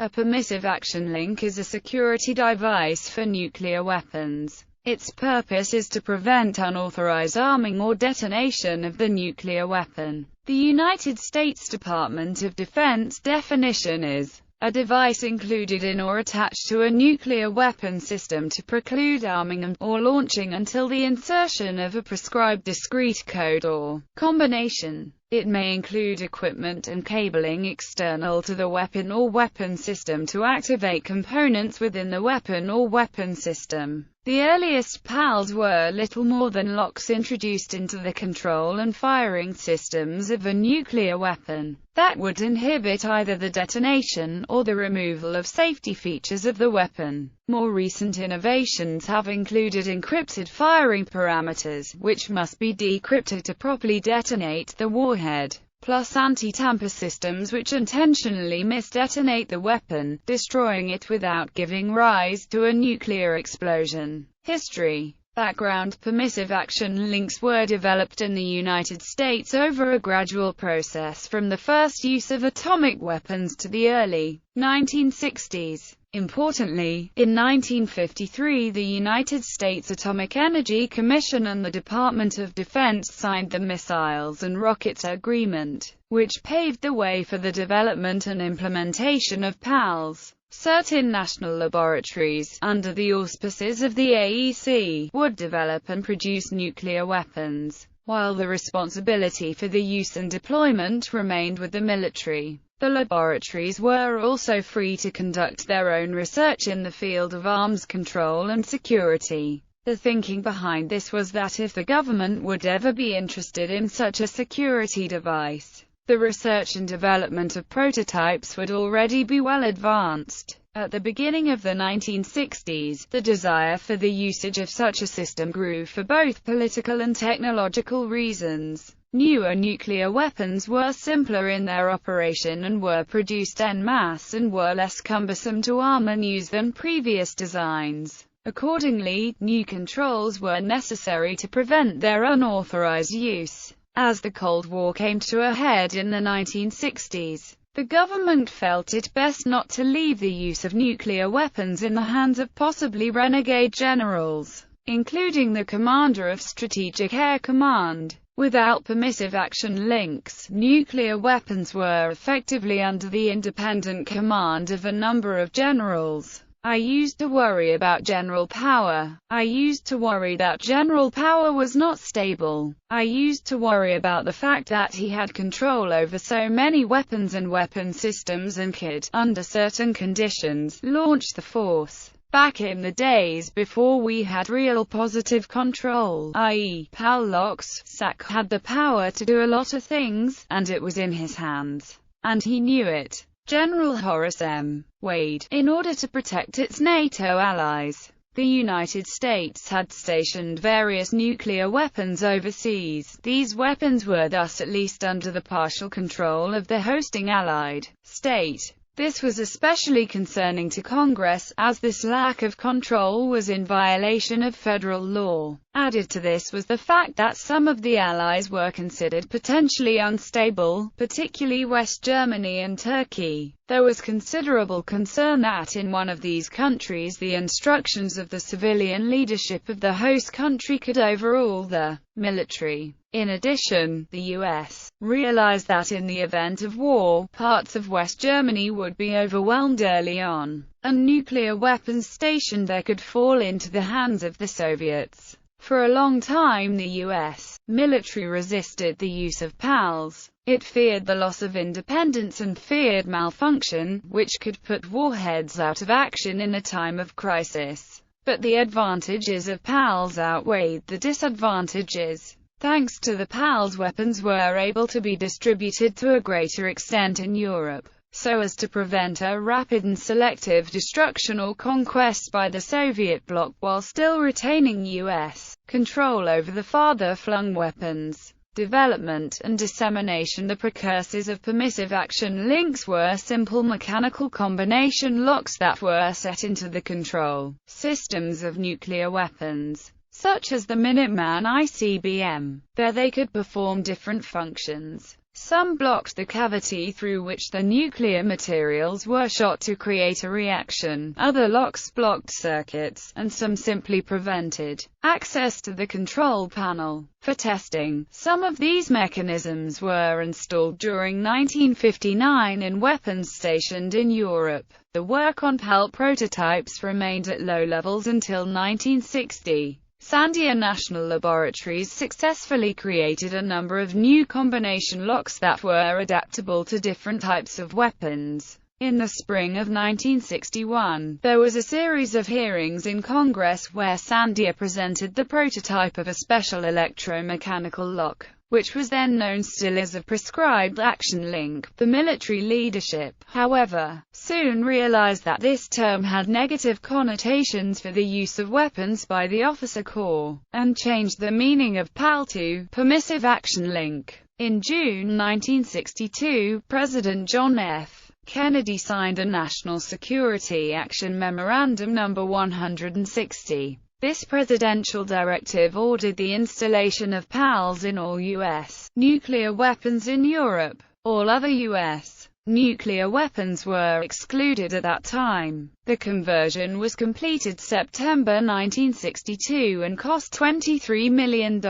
A permissive action link is a security device for nuclear weapons. Its purpose is to prevent unauthorized arming or detonation of the nuclear weapon. The United States Department of Defense definition is a device included in or attached to a nuclear weapon system to preclude arming or launching until the insertion of a prescribed discrete code or combination. It may include equipment and cabling external to the weapon or weapon system to activate components within the weapon or weapon system. The earliest PALs were little more than locks introduced into the control and firing systems of a nuclear weapon that would inhibit either the detonation or the removal of safety features of the weapon. More recent innovations have included encrypted firing parameters, which must be decrypted to properly detonate the warhead, plus anti-tamper systems which intentionally misdetonate the weapon, destroying it without giving rise to a nuclear explosion. History. Background. Permissive action links were developed in the United States over a gradual process from the first use of atomic weapons to the early 1960s. Importantly, in 1953 the United States Atomic Energy Commission and the Department of Defense signed the Missiles and Rockets Agreement, which paved the way for the development and implementation of PALs. Certain national laboratories, under the auspices of the AEC, would develop and produce nuclear weapons, while the responsibility for the use and deployment remained with the military. The laboratories were also free to conduct their own research in the field of arms control and security. The thinking behind this was that if the government would ever be interested in such a security device, the research and development of prototypes would already be well advanced. At the beginning of the 1960s, the desire for the usage of such a system grew for both political and technological reasons. Newer nuclear weapons were simpler in their operation and were produced en masse and were less cumbersome to arm and use than previous designs. Accordingly, new controls were necessary to prevent their unauthorized use. As the Cold War came to a head in the 1960s, the government felt it best not to leave the use of nuclear weapons in the hands of possibly renegade generals, including the commander of Strategic Air Command. Without permissive action links, nuclear weapons were effectively under the independent command of a number of generals. I used to worry about general power. I used to worry that general power was not stable. I used to worry about the fact that he had control over so many weapons and weapon systems and could, under certain conditions, launch the force. Back in the days before we had real positive control, i.e., PAL locks, SAC had the power to do a lot of things, and it was in his hands. And he knew it. General Horace M. Wade, in order to protect its NATO allies, the United States had stationed various nuclear weapons overseas. These weapons were thus at least under the partial control of the hosting allied state. This was especially concerning to Congress, as this lack of control was in violation of federal law. Added to this was the fact that some of the allies were considered potentially unstable, particularly West Germany and Turkey. There was considerable concern that in one of these countries the instructions of the civilian leadership of the host country could overrule the military. In addition, the U.S. realized that in the event of war, parts of West Germany would be overwhelmed early on, and nuclear weapons stationed there could fall into the hands of the Soviets. For a long time the U.S. military resisted the use of PALs. It feared the loss of independence and feared malfunction, which could put warheads out of action in a time of crisis. But the advantages of PALs outweighed the disadvantages. Thanks to the PALs, weapons were able to be distributed to a greater extent in Europe, so as to prevent a rapid and selective destruction or conquest by the Soviet bloc while still retaining U.S. control over the farther-flung weapons. Development and dissemination. The precursors of permissive action links were simple mechanical combination locks that were set into the control systems of nuclear weapons, such as the Minuteman ICBM. There they could perform different functions. Some blocked the cavity through which the nuclear materials were shot to create a reaction, other locks blocked circuits, and some simply prevented access to the control panel. For testing, some of these mechanisms were installed during 1959 in weapons stationed in Europe. The work on PAL prototypes remained at low levels until 1960. Sandia National Laboratories successfully created a number of new combination locks that were adaptable to different types of weapons. In the spring of 1961, there was a series of hearings in Congress where Sandia presented the prototype of a special electromechanical lock, which was then known still as a prescribed action link. The military leadership, however, soon realized that this term had negative connotations for the use of weapons by the officer corps, and changed the meaning of PAL to Permissive Action Link. In June 1962, President John F. Kennedy signed a National Security Action Memorandum No. 160. This presidential directive ordered the installation of PALs in all U.S. nuclear weapons in Europe. All other U.S. nuclear weapons were excluded at that time. The conversion was completed September 1962 and cost $23 million.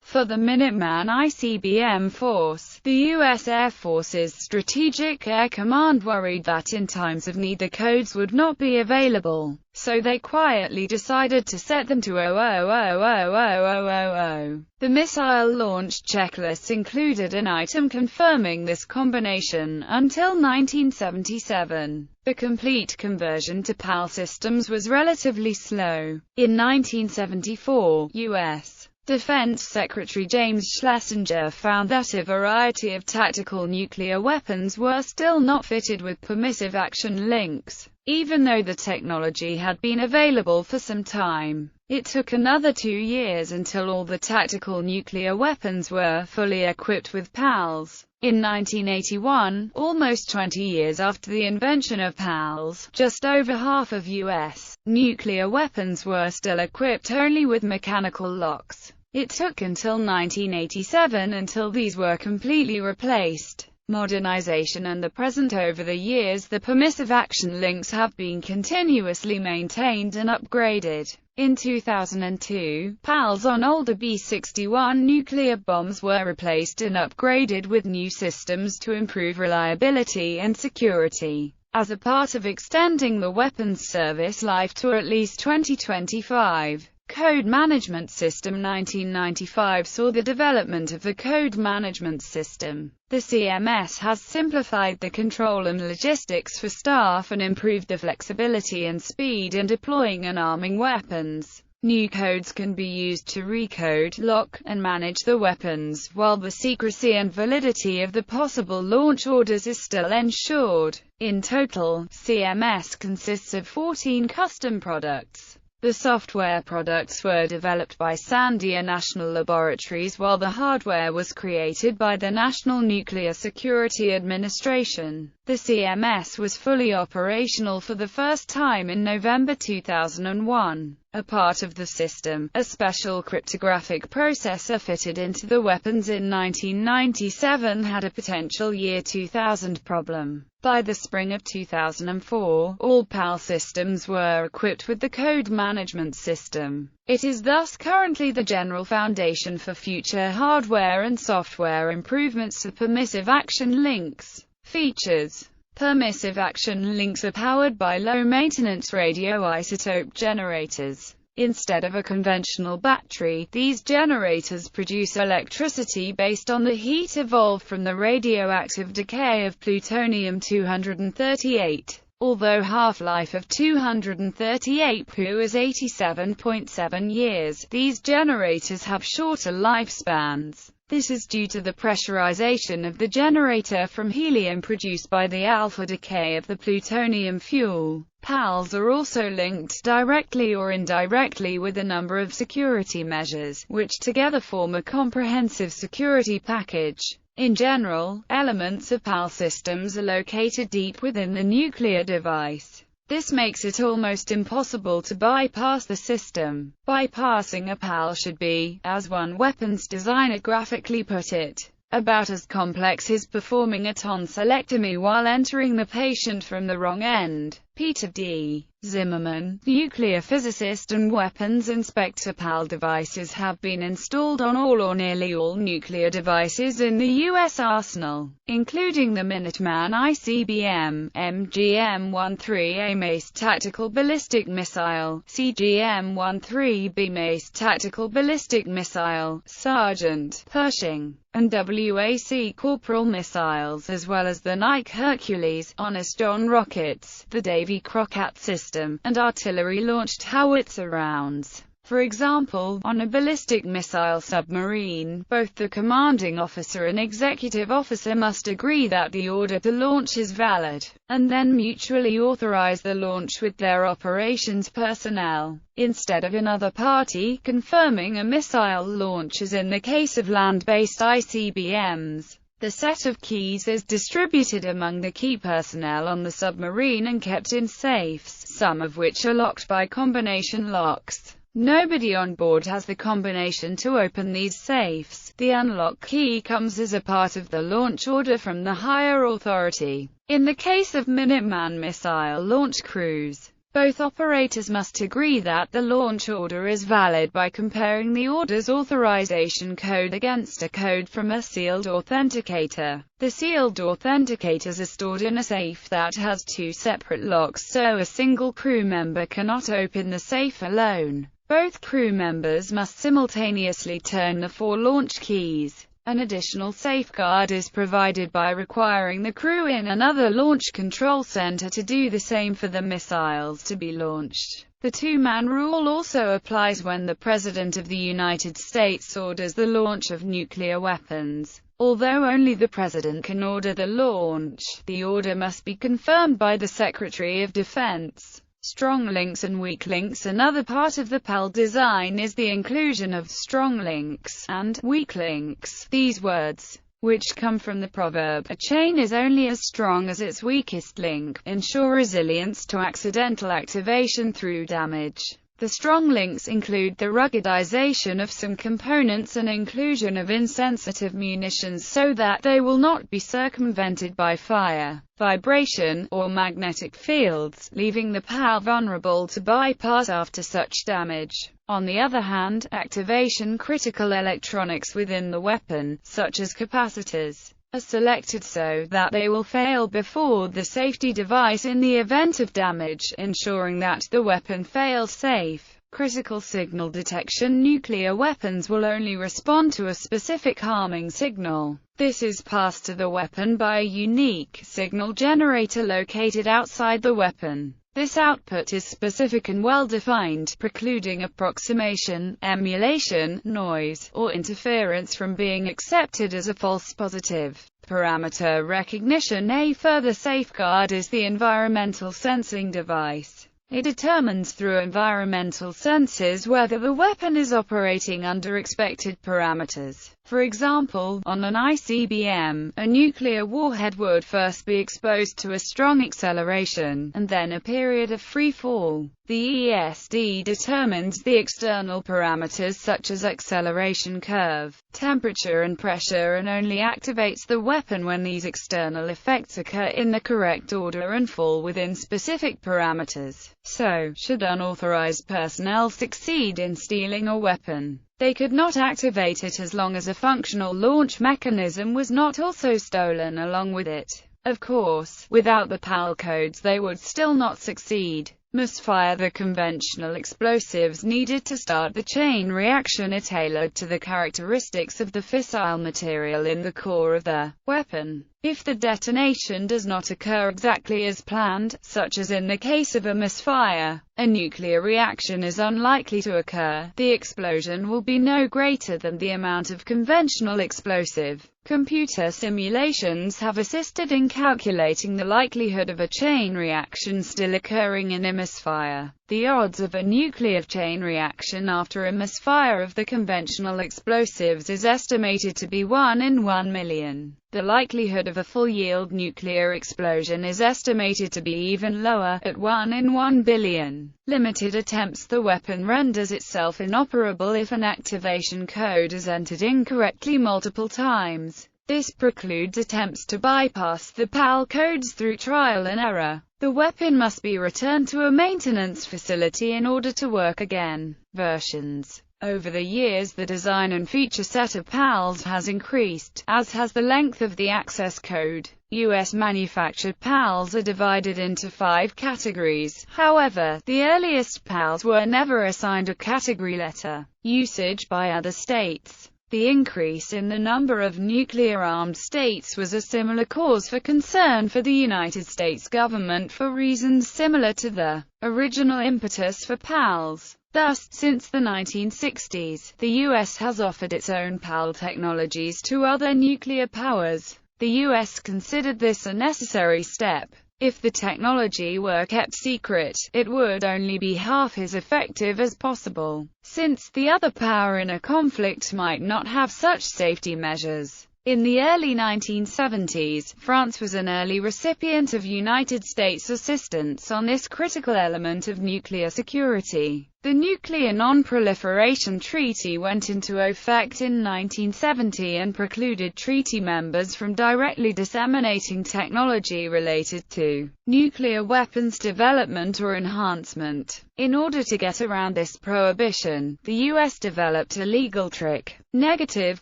For the Minuteman ICBM force, the U.S. Air Force's Strategic Air Command worried that in times of need the codes would not be available, so they quietly decided to set them to 00000000. The missile launch checklist included an item confirming this combination. Until 1977, the complete conversion to PAL systems was relatively slow. In 1974, U.S. Defense Secretary James Schlesinger found that a variety of tactical nuclear weapons were still not fitted with permissive action links, even though the technology had been available for some time. It took another 2 years until all the tactical nuclear weapons were fully equipped with PALs. In 1981, almost 20 years after the invention of PALs, just over half of U.S. nuclear weapons were still equipped only with mechanical locks. It took until 1987 until these were completely replaced. Modernization and the present. Over the years, the permissive action links have been continuously maintained and upgraded. In 2002, PALs on older B-61 nuclear bombs were replaced and upgraded with new systems to improve reliability and security. As a part of extending the weapon's service life to at least 2025, Code Management System 1995 saw the development of the Code Management System. The CMS has simplified the control and logistics for staff and improved the flexibility and speed in deploying and arming weapons. New codes can be used to recode, lock, and manage the weapons, while the secrecy and validity of the possible launch orders is still ensured. In total, CMS consists of 14 custom products. The software products were developed by Sandia National Laboratories while the hardware was created by the National Nuclear Security Administration. The CMS was fully operational for the first time in November 2001. A part of the system, a special cryptographic processor fitted into the weapons in 1997, had a potential year 2000 problem. By the spring of 2004, all PAL systems were equipped with the Code Management System. It is thus currently the general foundation for future hardware and software improvements to permissive action links. Features: permissive action links are powered by low-maintenance radioisotope generators. Instead of a conventional battery, these generators produce electricity based on the heat evolved from the radioactive decay of plutonium-238. Although half-life of 238 Pu is 87.7 years, these generators have shorter lifespans. This is due to the pressurization of the generator from helium produced by the alpha decay of the plutonium fuel. PALs are also linked directly or indirectly with a number of security measures, which together form a comprehensive security package. In general, elements of PAL systems are located deep within the nuclear device. This makes it almost impossible to bypass the system. Bypassing a PAL should be, as one weapons designer graphically put it, About as complex as performing a tonsillectomy while entering the patient from the wrong end. Peter D. Zimmerman, nuclear physicist and weapons inspector. PAL devices have been installed on all or nearly all nuclear devices in the U.S. arsenal, including the Minuteman ICBM, MGM-13A MACE tactical ballistic missile, CGM-13B MACE tactical ballistic missile, Sergeant, Pershing, and WAC Corporal missiles, as well as the Nike Hercules, Honest John rockets, the Davy Crockett system, and artillery-launched howitzer rounds. For example, on a ballistic missile submarine, both the commanding officer and executive officer must agree that the order to launch is valid, and then mutually authorize the launch with their operations personnel, instead of another party confirming a missile launch as in the case of land-based ICBMs. The set of keys is distributed among the key personnel on the submarine and kept in safes, some of which are locked by combination locks. Nobody on board has the combination to open these safes. The unlock key comes as a part of the launch order from the higher authority. In the case of Minuteman missile launch crews, both operators must agree that the launch order is valid by comparing the order's authorization code against a code from a sealed authenticator. The sealed authenticators are stored in a safe that has two separate locks, so a single crew member cannot open the safe alone. Both crew members must simultaneously turn the 4 launch keys. An additional safeguard is provided by requiring the crew in another launch control center to do the same for the missiles to be launched. The two-man rule also applies when the President of the United States orders the launch of nuclear weapons. Although only the President can order the launch, the order must be confirmed by the Secretary of Defense. Strong links and weak links. Another part of the PAL design is the inclusion of strong links and weak links. These words, which come from the proverb, "A chain is only as strong as its weakest link," ensure resilience to accidental activation through damage. The strong links include the ruggedization of some components and inclusion of insensitive munitions so that they will not be circumvented by fire, vibration, or magnetic fields, leaving the PAL vulnerable to bypass after such damage. On the other hand, activation critical electronics within the weapon, such as capacitors, are selected so that they will fail before the safety device in the event of damage, ensuring that the weapon fails safe. Critical signal detection. Nuclear weapons will only respond to a specific harming signal. This is passed to the weapon by a unique signal generator located outside the weapon. This output is specific and well-defined, precluding approximation, emulation, noise, or interference from being accepted as a false positive. Parameter recognition. A further safeguard is the environmental sensing device. It determines through environmental senses whether the weapon is operating under expected parameters. For example, on an ICBM, a nuclear warhead would first be exposed to a strong acceleration, and then a period of free fall. The ESD determines the external parameters such as acceleration curve, temperature and pressure, and only activates the weapon when these external effects occur in the correct order and fall within specific parameters. So, should unauthorized personnel succeed in stealing a weapon, they could not activate it as long as a functional launch mechanism was not also stolen along with it. Of course, without the PAL codes they would still not succeed. Misfire. The conventional explosives needed to start the chain reaction are tailored to the characteristics of the fissile material in the core of the weapon. If the detonation does not occur exactly as planned, such as in the case of a misfire, a nuclear reaction is unlikely to occur. The explosion will be no greater than the amount of conventional explosive. Computer simulations have assisted in calculating the likelihood of a chain reaction still occurring in a misfire. The odds of a nuclear chain reaction after a misfire of the conventional explosives is estimated to be 1 in 1 million. The likelihood of a full-yield nuclear explosion is estimated to be even lower, at 1 in 1 billion. Limited attempts. The weapon renders itself inoperable if an activation code is entered incorrectly multiple times. This precludes attempts to bypass the PAL codes through trial and error. The weapon must be returned to a maintenance facility in order to work again. Versions. Over the years, the design and feature set of PALs has increased, as has the length of the access code. US-manufactured PALs are divided into 5 categories. However, the earliest PALs were never assigned a category letter. Usage by other states. The increase in the number of nuclear-armed states was a similar cause for concern for the United States government for reasons similar to the original impetus for PALs. Thus, since the 1960s, the U.S. has offered its own PAL technologies to other nuclear powers. The U.S. considered this a necessary step. If the technology were kept secret, it would only be half as effective as possible, since the other power in a conflict might not have such safety measures. In the early 1970s, France was an early recipient of United States assistance on this critical element of nuclear security. The Nuclear Non-Proliferation Treaty went into effect in 1970 and precluded treaty members from directly disseminating technology related to nuclear weapons development or enhancement. In order to get around this prohibition, the U.S. developed a legal trick: negative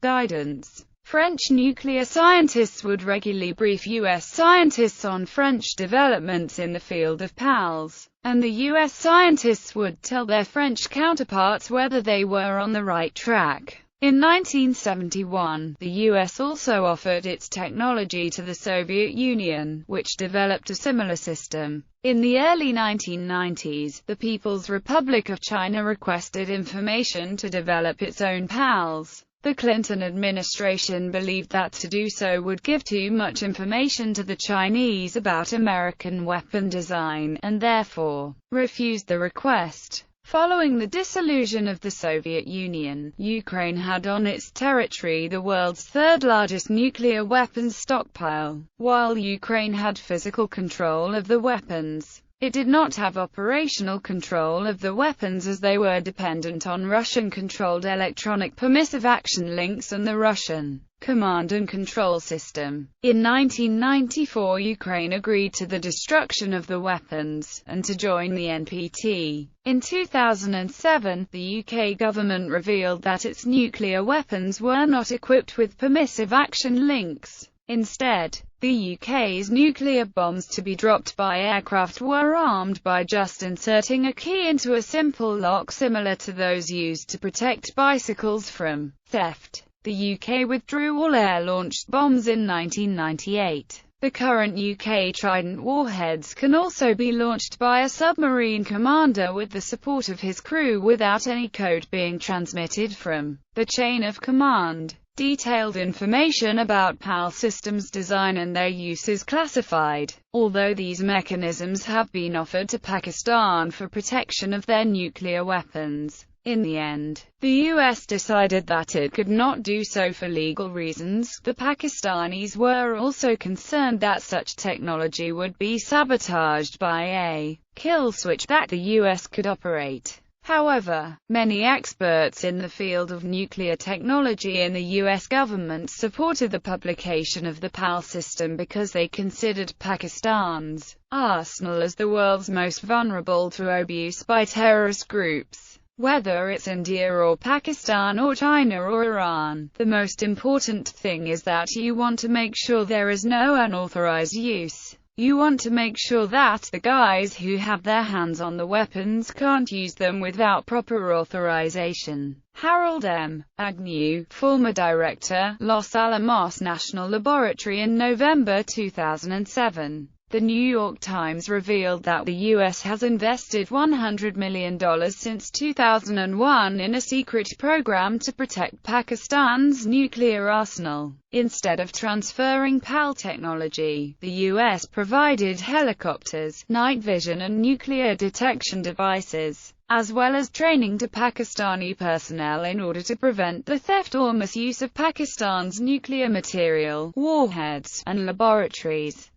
guidance. French nuclear scientists would regularly brief U.S. scientists on French developments in the field of PALs, and the U.S. scientists would tell their French counterparts whether they were on the right track. In 1971, the U.S. also offered its technology to the Soviet Union, which developed a similar system. In the early 1990s, the People's Republic of China requested information to develop its own PALs. The Clinton administration believed that to do so would give too much information to the Chinese about American weapon design, and therefore refused the request. Following the dissolution of the Soviet Union, Ukraine had on its territory the world's third-largest nuclear weapons stockpile. While Ukraine had physical control of the weapons, it did not have operational control of the weapons, as they were dependent on Russian-controlled electronic permissive action links and the Russian command and control system. In 1994, Ukraine agreed to the destruction of the weapons, and to join the NPT. In 2007, the UK government revealed that its nuclear weapons were not equipped with permissive action links. Instead, the UK's nuclear bombs to be dropped by aircraft were armed by just inserting a key into a simple lock similar to those used to protect bicycles from theft. The UK withdrew all air-launched bombs in 1998. The current UK Trident warheads can also be launched by a submarine commander with the support of his crew without any code being transmitted from the chain of command. Detailed information about PAL systems design and their use is classified, although these mechanisms have been offered to Pakistan for protection of their nuclear weapons. In the end, the US decided that it could not do so for legal reasons. The Pakistanis were also concerned that such technology would be sabotaged by a kill switch that the US could operate. However, many experts in the field of nuclear technology in the U.S. government supported the publication of the PAL system because they considered Pakistan's arsenal as the world's most vulnerable to abuse by terrorist groups. Whether it's India or Pakistan or China or Iran, the most important thing is that you want to make sure there is no unauthorized use. You want to make sure that the guys who have their hands on the weapons can't use them without proper authorization. Harold M. Agnew, former director, Los Alamos National Laboratory. In November 2007, The New York Times revealed that the U.S. has invested $100 million since 2001 in a secret program to protect Pakistan's nuclear arsenal. Instead of transferring PAL technology, the U.S. provided helicopters, night vision and nuclear detection devices, as well as training to Pakistani personnel in order to prevent the theft or misuse of Pakistan's nuclear material, warheads, and laboratories.